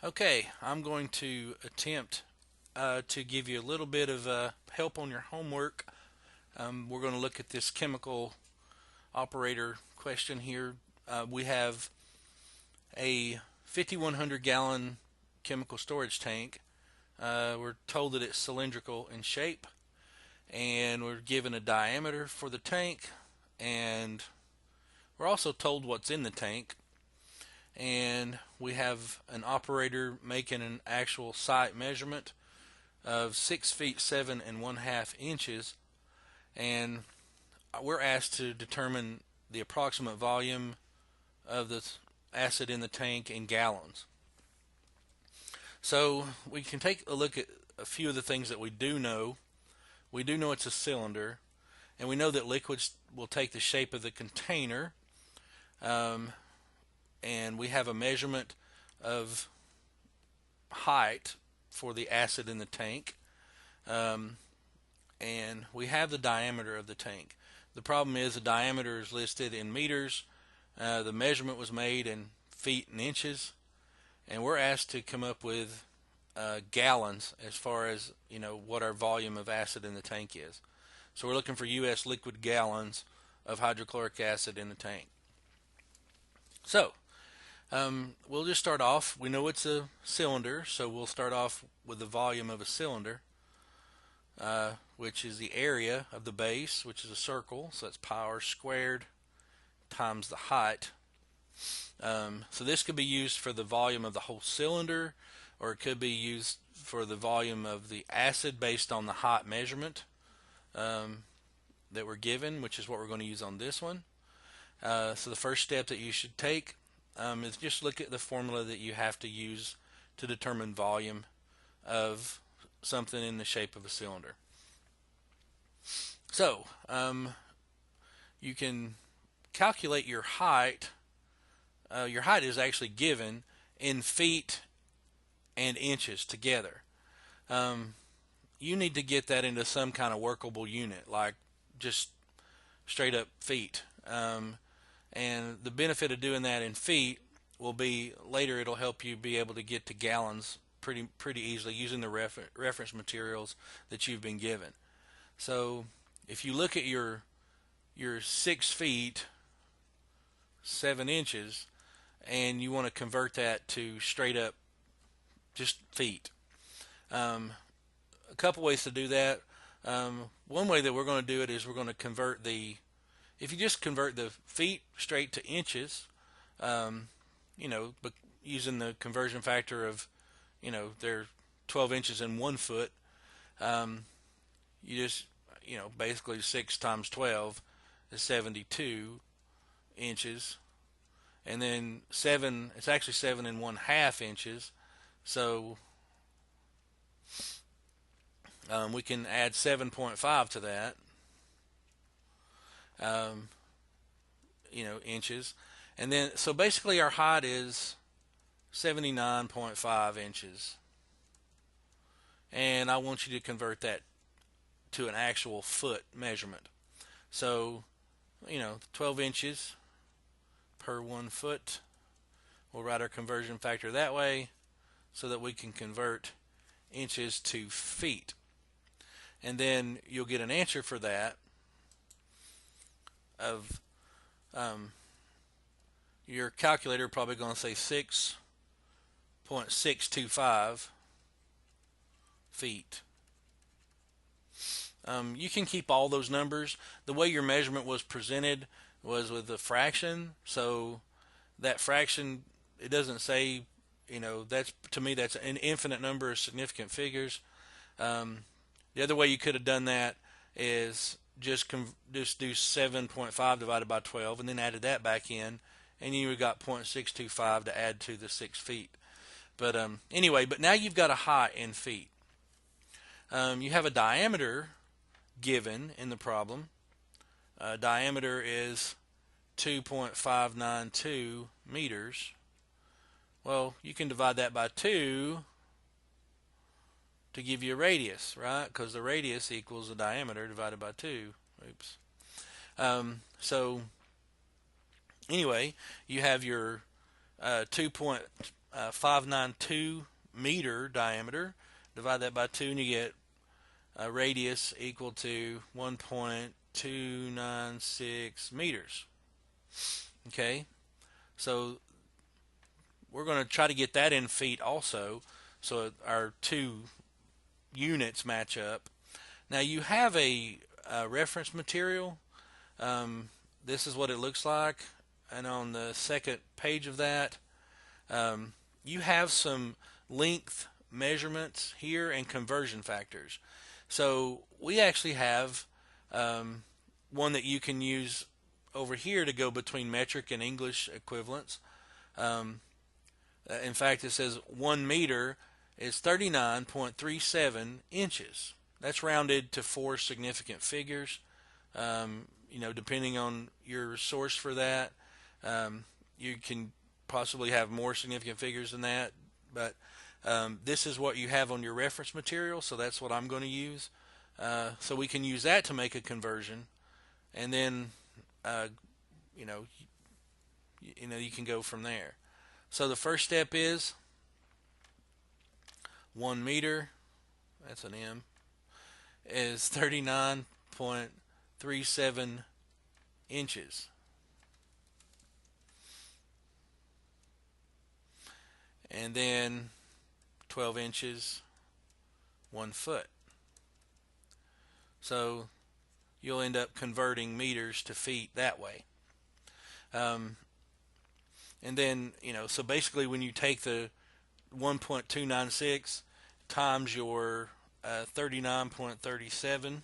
Okay, I'm going to attempt to give you a little bit of help on your homework. We're going to look at this chemical operator question here. We have a 5,100 gallon chemical storage tank. We're told that it's cylindrical in shape, and we're given a diameter for the tank, and we're also told what's in the tank. And we have an operator making an actual site measurement of 6 feet 7 1/2 inches, and we're asked to determine the approximate volume of the acid in the tank in gallons. So we can take a look at a few of the things that we do know. We do know it's a cylinder, and we know that liquids will take the shape of the container, um, and we have a measurement of height for the acid in the tank. Um, and we have the diameter of the tank. The problem is the diameter is listed in meters. The measurement was made in feet and inches, and we're asked to come up with gallons as far as what our volume of acid in the tank is. So we're looking for U.S. liquid gallons of hydrochloric acid in the tank. So we'll just start off. We know it's a cylinder, so we'll start off with the volume of a cylinder. Which is the area of the base, which is a circle, so that's pi r squared times the height. So this could be used for the volume of the whole cylinder, or it could be used for the volume of the acid based on the height measurement that we're given, which is what we're going to use on this one. So the first step that you should take is just look at the formula that you have to use to determine volume of something in the shape of a cylinder. So you can calculate your height. Your height is actually given in feet and inches together. You need to get that into some kind of workable unit, like just straight up feet. And the benefit of doing that in feet will be later it'll help you be able to get to gallons pretty easily using the reference materials that you've been given. So if you look at your 6 feet 7 inches and you want to convert that to straight up just feet, a couple ways to do that. One way that we're going to do it is we're going to convert if you just convert the feet straight to inches, but using the conversion factor of they're 12 inches in 1 foot. You just basically 6 times 12 is 72 inches, and then 7, it's actually 7 1/2 inches. So we can add 7.5 to that, inches, and then so basically our height is 79.5 inches, and I want you to convert that to an actual foot measurement. So 12 inches per 1 foot. We'll write our conversion factor that way so that we can convert inches to feet. And then you'll get an answer for that of your calculator probably going to say 6.625 feet. You can keep all those numbers. The way your measurement was presented was with a fraction, so that fraction, it doesn't say, that's, to me, that's an infinite number of significant figures. The other way you could have done that is just do 7.5 divided by 12 and then added that back in, and you would got 0.625 to add to the 6 feet. But anyway, but now you've got a height in feet. You have a diameter given in the problem. Diameter is 2.592 meters. Well, you can divide that by 2 to give you a radius, right? Because the radius equals the diameter divided by 2. Oops. So anyway, you have your 2.592 592 meter diameter. Divide that by 2 and you get a radius equal to 1.296 meters. Okay, so we're going to try to get that in feet also, so our two units match up. Now you have a reference material. This is what it looks like, and on the second page of that, you have some length measurements here and conversion factors. So we actually have one that you can use over here to go between metric and English equivalents. In fact, it says 1 meter is 39.37 inches. That's rounded to 4 significant figures. Depending on your source for that, you can possibly have more significant figures than that, but this is what you have on your reference material, so that's what I'm going to use. So we can use that to make a conversion, and then you can go from there. So the first step is 1 meter, that's an M, is 39.37 inches. And then 12 inches, 1 foot. So you'll end up converting meters to feet that way. And then, so basically when you take the 1.296 times your 39.37,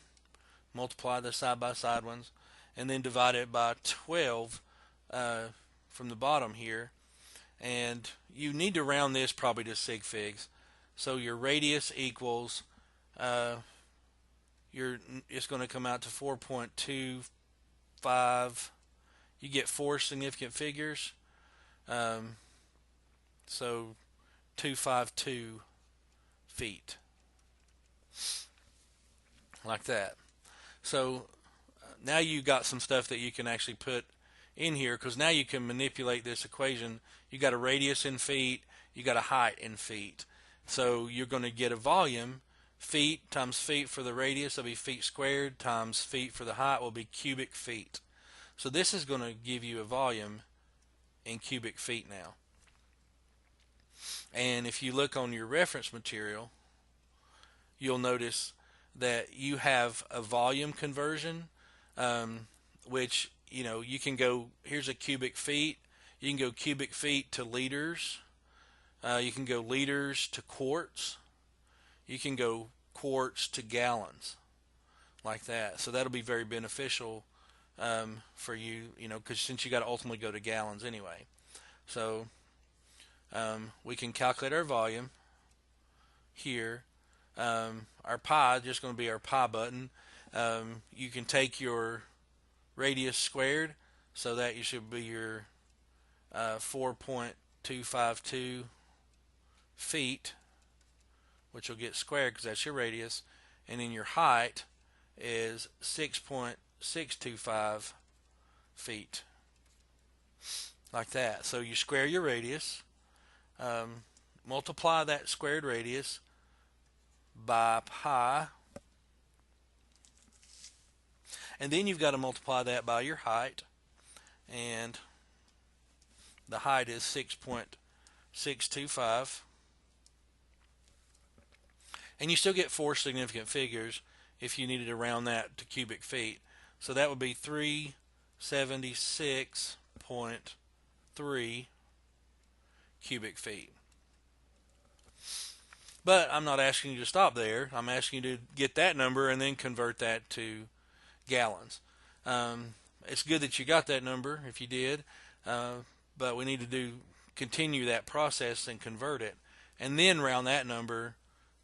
multiply the side-by-side ones, and then divide it by 12 from the bottom here. And you need to round this probably to sig figs. So your radius equals, it's going to come out to 4.25. You get 4 significant figures. So 252 feet. Like that. So now you got some stuff that you can actually put in here, because now you can manipulate this equation. You got a radius in feet, you got a height in feet. So you're going to get a volume. Feet times feet for the radius will be feet squared, times feet for the height will be cubic feet. So this is going to give you a volume in cubic feet now. And if you look on your reference material, you'll notice that you have a volume conversion, which you can go, here's a cubic feet, you can go cubic feet to liters, you can go liters to quarts, you can go quarts to gallons, like that. So that'll be very beneficial for you, because since you got to ultimately go to gallons anyway. So we can calculate our volume here. Our pi, just going to be our pi button. You can take your radius squared, so that you should be your 4.252 feet, which will get squared because that's your radius, and then your height is 6.625 feet, like that. So you square your radius, multiply that squared radius by pi, and then you've got to multiply that by your height, and the height is 6.625, and you still get 4 significant figures if you needed to round that to cubic feet. So that would be 376.3 cubic feet. But I'm not asking you to stop there. I'm asking you to get that number and then convert that to gallons. It's good that you got that number if you did, but we need to continue that process and convert it, and then round that number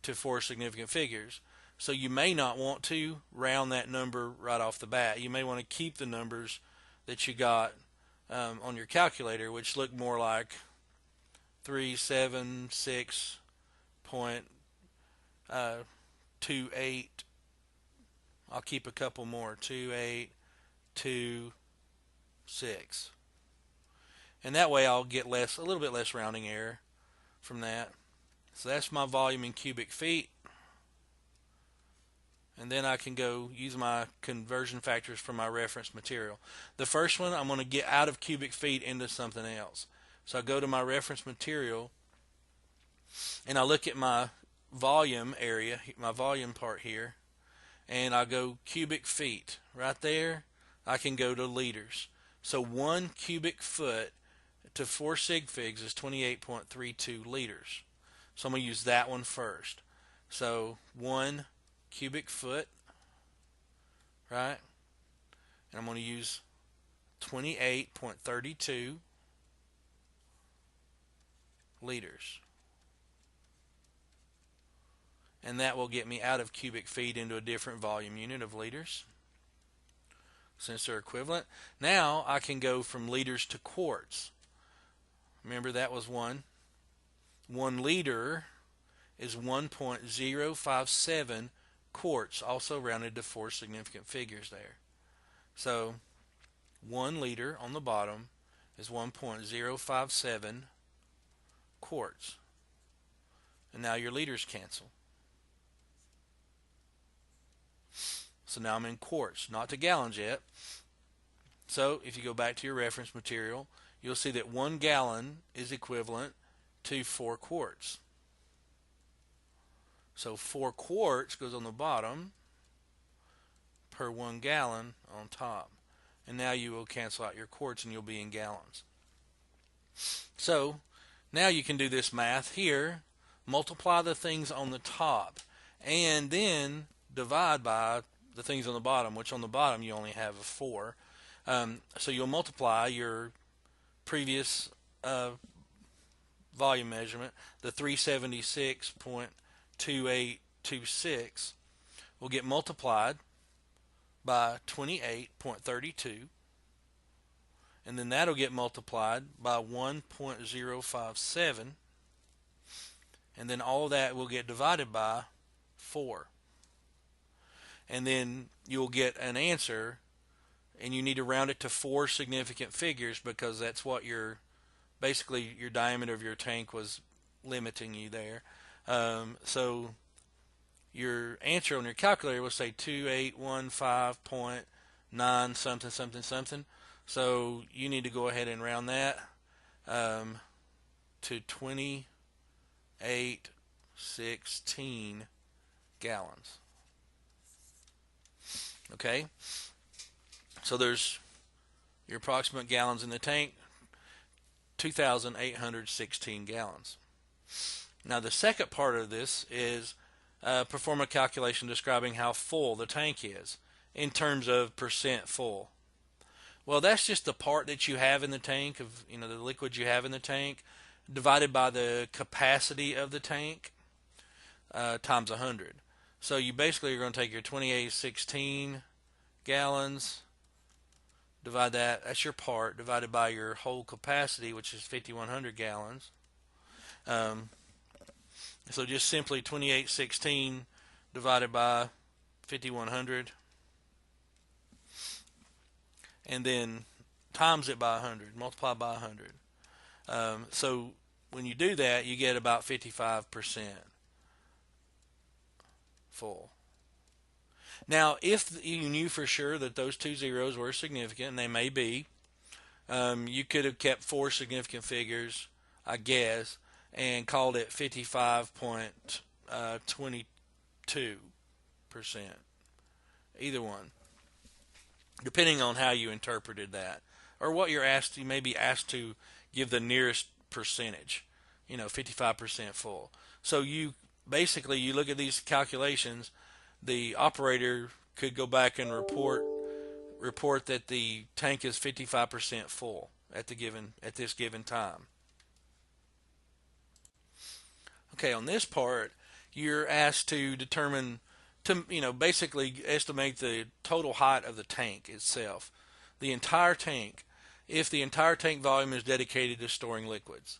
to 4 significant figures. So you may not want to round that number right off the bat. You may want to keep the numbers that you got on your calculator, which look more like 376.28. I'll keep a couple more. 2826. And that way I'll get a little bit less rounding error. from that. So that's my volume in cubic feet. And then I can go use my conversion factors for my reference material. The first one, I'm going to get out of cubic feet into something else. So I go to my reference material and I look at my volume area, my volume part here, and I go cubic feet. Right there, I can go to liters. So 1 cubic foot to 4 sig figs is 28.32 liters. So I'm going to use that one first. So 1 cubic foot, right? And I'm going to use 28.32 liters. And that will get me out of cubic feet into a different volume unit of liters, since they're equivalent. Now I can go from liters to quarts. Remember, that was 1 liter is 1.057 quarts, also rounded to 4 significant figures there. So 1 liter on the bottom is 1.057 quarts. And now your liters cancel. So now I'm in quarts, not to gallons yet. So if you go back to your reference material, you'll see that 1 gallon is equivalent to 4 quarts. So 4 quarts goes on the bottom per 1 gallon on top. And now you will cancel out your quarts and you'll be in gallons. So now you can do this math here, multiply the things on the top, and then divide by the things on the bottom, which on the bottom you only have a 4. So you'll multiply your previous volume measurement, the 376.2826 will get multiplied by 28.32, and then that'll get multiplied by 1.057, and then all of that will get divided by 4. And then you'll get an answer, and you need to round it to 4 significant figures, because that's what basically your diameter of your tank was limiting you there. So your answer on your calculator will say 2815.9 something something something. So you need to go ahead and round that to 2816 gallons. Okay, so there's your approximate gallons in the tank, 2,816 gallons. Now the second part of this is perform a calculation describing how full the tank is in terms of percent full. Well, that's just the part that you have in the tank, of the liquid you have in the tank, divided by the capacity of the tank times 100. So you basically are going to take your 2816 gallons, divide that's your part, divided by your whole capacity, which is 5,100 gallons. So just simply 2816 divided by 5,100, and then times it by 100, multiply by 100. So when you do that, you get about 55% full. Now, if you knew for sure that those 2 zeros were significant, and they may be, you could have kept 4 significant figures, I guess, and called it 55.22%. Either one, depending on how you interpreted that, or what you're asked. You may be asked to give the nearest percentage, 55% full. So you basically, you look at these calculations, the operator could go back and report that the tank is 55% full at this given time. Okay, on this part, you're asked to determine, basically estimate the total height of the tank itself, the entire tank, if the entire tank volume is dedicated to storing liquids.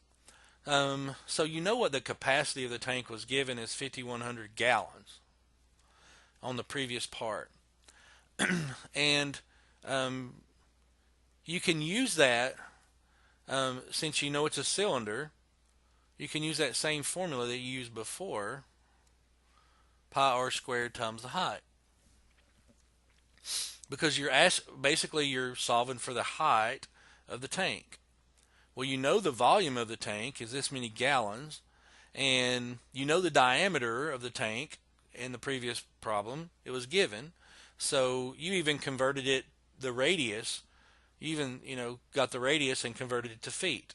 So what the capacity of the tank was given is 5,100 gallons on the previous part. And you can use that, since it's a cylinder, you can use that same formula that you used before, pi r squared times the height. Because basically you're solving for the height of the tank. Well, you know the volume of the tank is this many gallons, and you know the diameter of the tank in the previous problem. It was given. So you even converted it, the radius, you even, got the radius and converted it to feet.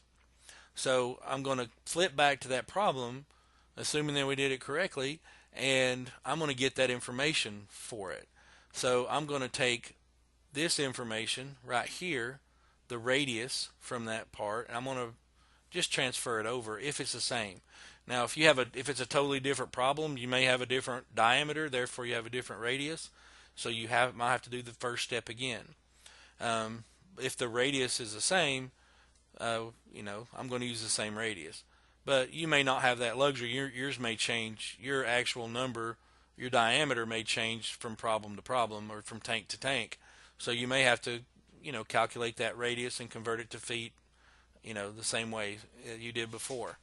So I'm going to flip back to that problem, assuming that we did it correctly, and I'm going to get that information for it. So I'm going to take this information right here, the radius from that part, and I'm going to just transfer it over if it's the same. Now, if it's a totally different problem, you may have a different diameter, therefore you have a different radius. So you might have to do the first step again. If the radius is the same, I'm going to use the same radius. But you may not have that luxury. Yours may change. Your actual number, your diameter may change from problem to problem or from tank to tank. So you may have to, calculate that radius and convert it to feet, the same way you did before.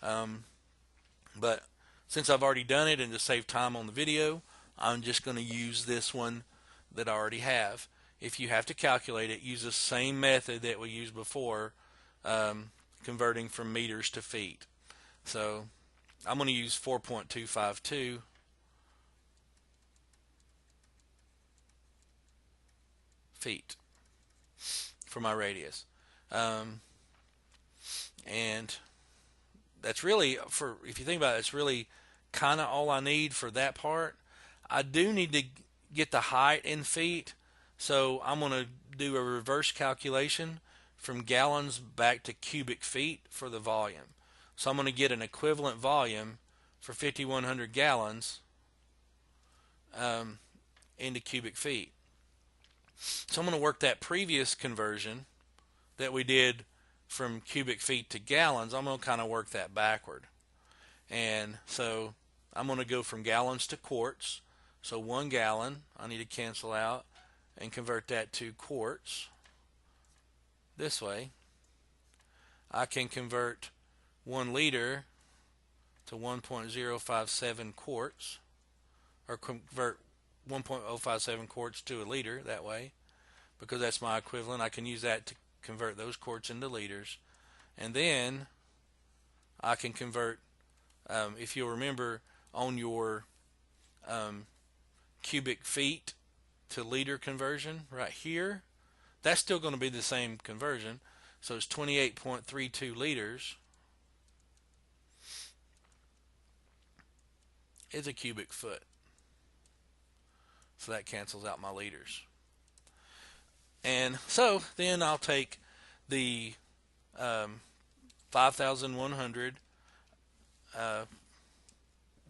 But since I've already done it and to save time on the video, I'm just going to use this one that I already have. If you have to calculate it, use the same method that we used before, converting from meters to feet. So I'm going to use 4.252 feet for my radius. And that's really, if you think about it, it's really kind of all I need for that part. I do need to get the height in feet, so I'm going to do a reverse calculation from gallons back to cubic feet for the volume. So I'm going to get an equivalent volume for 5,100 gallons into cubic feet. So I'm going to work that previous conversion that we did from cubic feet to gallons. I'm going to kind of work that backward. And so I'm going to go from gallons to quarts. So 1 gallon, I need to cancel out and convert that to quarts. This way, I can convert 1 liter to 1.057 quarts, or convert 1.057 quarts to a liter that way, because that's my equivalent. I can use that to convert those quarts into liters. And then I can convert, if you'll remember on your cubic feet to liter conversion right here, that's still going to be the same conversion. So it's 28.32 liters is a cubic foot. So that cancels out my liters. And so then I'll take the 5,100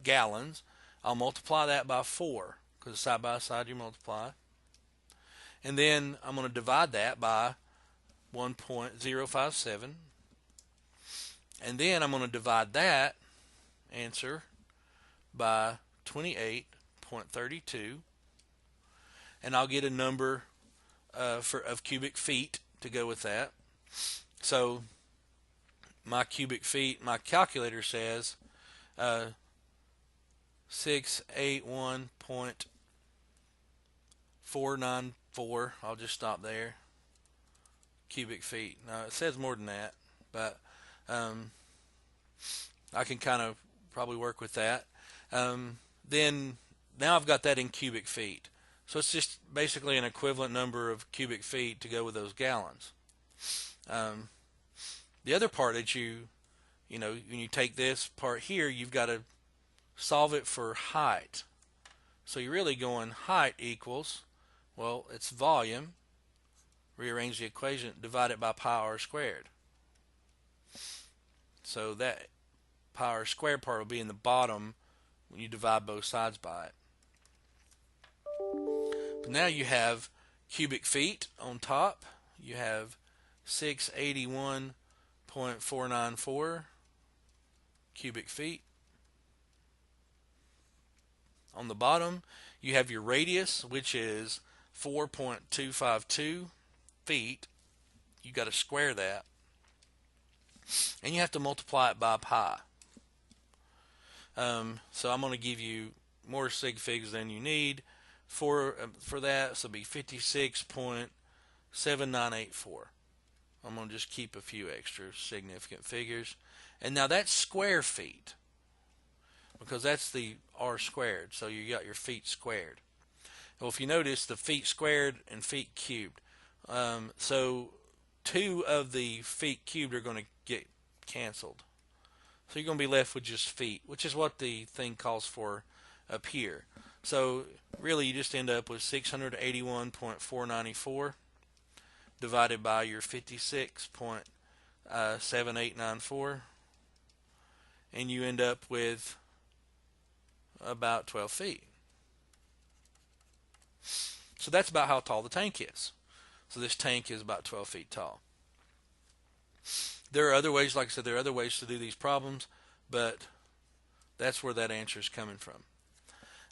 gallons. I'll multiply that by 4, because side by side you multiply. And then I'm going to divide that by 1.057. And then I'm going to divide that answer by 28.32. And I'll get a number of cubic feet to go with that. So my cubic feet, my calculator says 681.494. I'll just stop there. Cubic feet. Now it says more than that, but I can kind of probably work with that. Then now I've got that in cubic feet. So it's just basically an equivalent number of cubic feet to go with those gallons. The other part that when you take this part here, you've got to solve it for height. So you're really going height equals, well, it's volume. Rearrange the equation, divide it by pi r squared. So that pi r squared part will be in the bottom when you divide both sides by it. But now you have cubic feet on top. You have 681.494 cubic feet. On the bottom, you have your radius, which is 4.252 feet. You got to square that. and you have to multiply it by pi. So I'm going to give you more sig figs than you need for that. So it'll be 56.7984. I'm going to just keep a few extra significant figures. And now that's square feet, because that's the r squared. So you got your feet squared. Well, if you notice, the feet squared and feet cubed. So 2 of the feet cubed are going to get canceled. So you're going to be left with just feet, which is what the thing calls for up here. So really you just end up with 681.494 divided by your 56.7894, and you end up with about 12 feet. So that's about how tall the tank is. So this tank is about 12 feet tall. There are other ways, like I said, there are other ways to do these problems, but that's where that answer is coming from.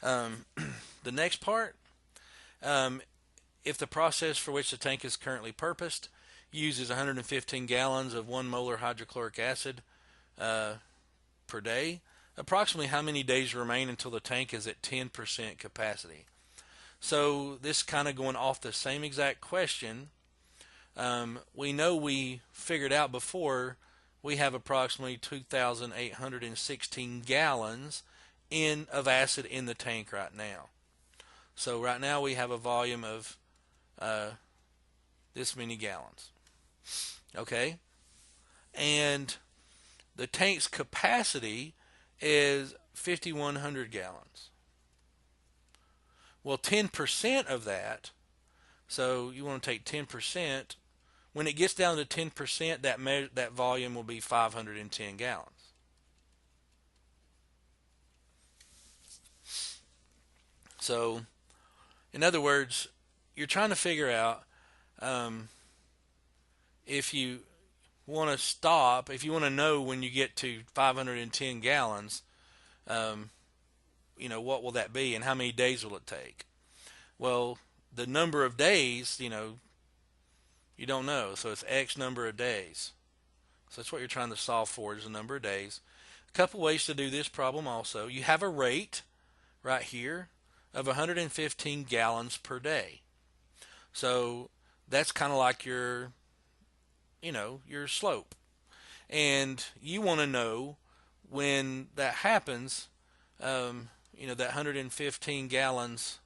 The next part, if the process for which the tank is currently purposed uses 115 gallons of 1 molar hydrochloric acid per day, approximately how many days remain until the tank is at 10% capacity? So this kind of going off the same exact question. We know we figured out before we have approximately 2,816 gallons of acid in the tank right now. So right now we have a volume of this many gallons. Okay? And the tank's capacity is 5,100 gallons. Well, 10% of that, so you want to take 10%. When it gets down to 10%, that volume will be 510 gallons. So, in other words, you're trying to figure out if you want to stop, if you want to know when you get to 510 gallons, what will that be and how many days will it take? Well, the number of days, you don't know. So it's X number of days. So that's what you're trying to solve for, is the number of days. A couple ways to do this problem also. You have a rate right here of 115 gallons per day. So that's kind of like your slope. And you want to know when that happens, that 115 gallons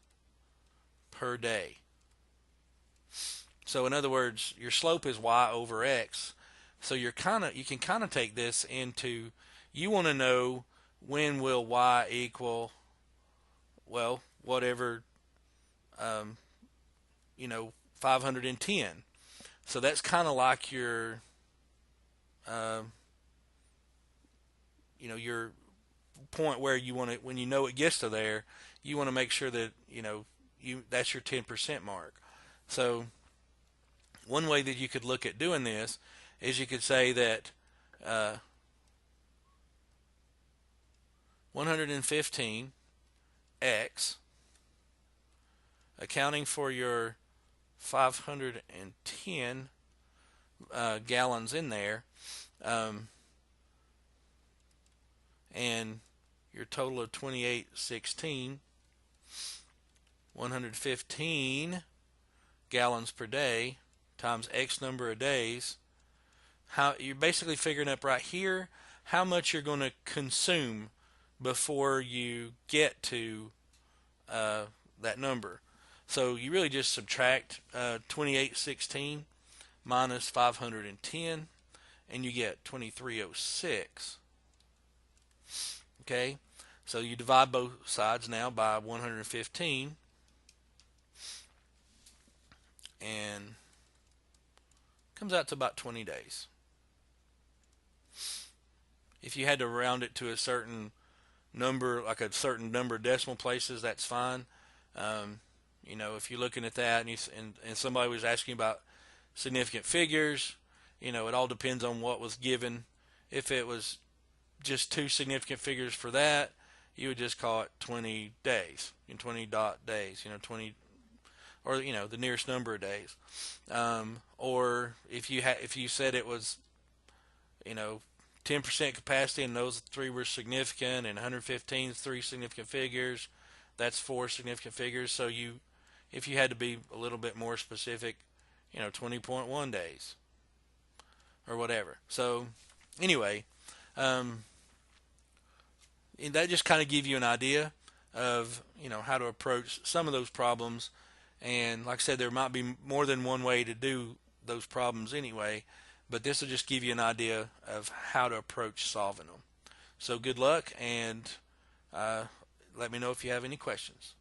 per day. So in other words, your slope is y over x. So you can kind of take this into, you want to know when will y equal, well, whatever, 510. So that's kind of like your, your point where you want to, when you know it gets to there, you want to make sure that, that's your 10% mark. So one way that you could look at doing this is you could say that 115 x, accounting for your 510 gallons in there, and your total of 2816, 115 gallons per day times X number of days. How you're basically figuring up right here how much you're going to consume before you get to that number. So you really just subtract 2816 minus 510, and you get 2306. Okay, so you divide both sides now by 115, and comes out to about 20 days. If you had to round it to a certain number, like a certain number of decimal places, that's fine. If you're looking at that and somebody was asking about significant figures, it all depends on what was given. If it was just 2 significant figures for that, you would just call it 20 days, 20 days, 20, or the nearest number of days. Or if you said it was you know, 10% capacity, and those three were significant, and 115 is three significant figures. That's four significant figures. So if you had to be a little bit more specific, 20.1 days or whatever. So anyway, um, and that just kind of give you an idea of how to approach some of those problems. And like I said, there might be more than one way to do those problems anyway, but this will just give you an idea of how to approach solving them. So good luck, and let me know if you have any questions.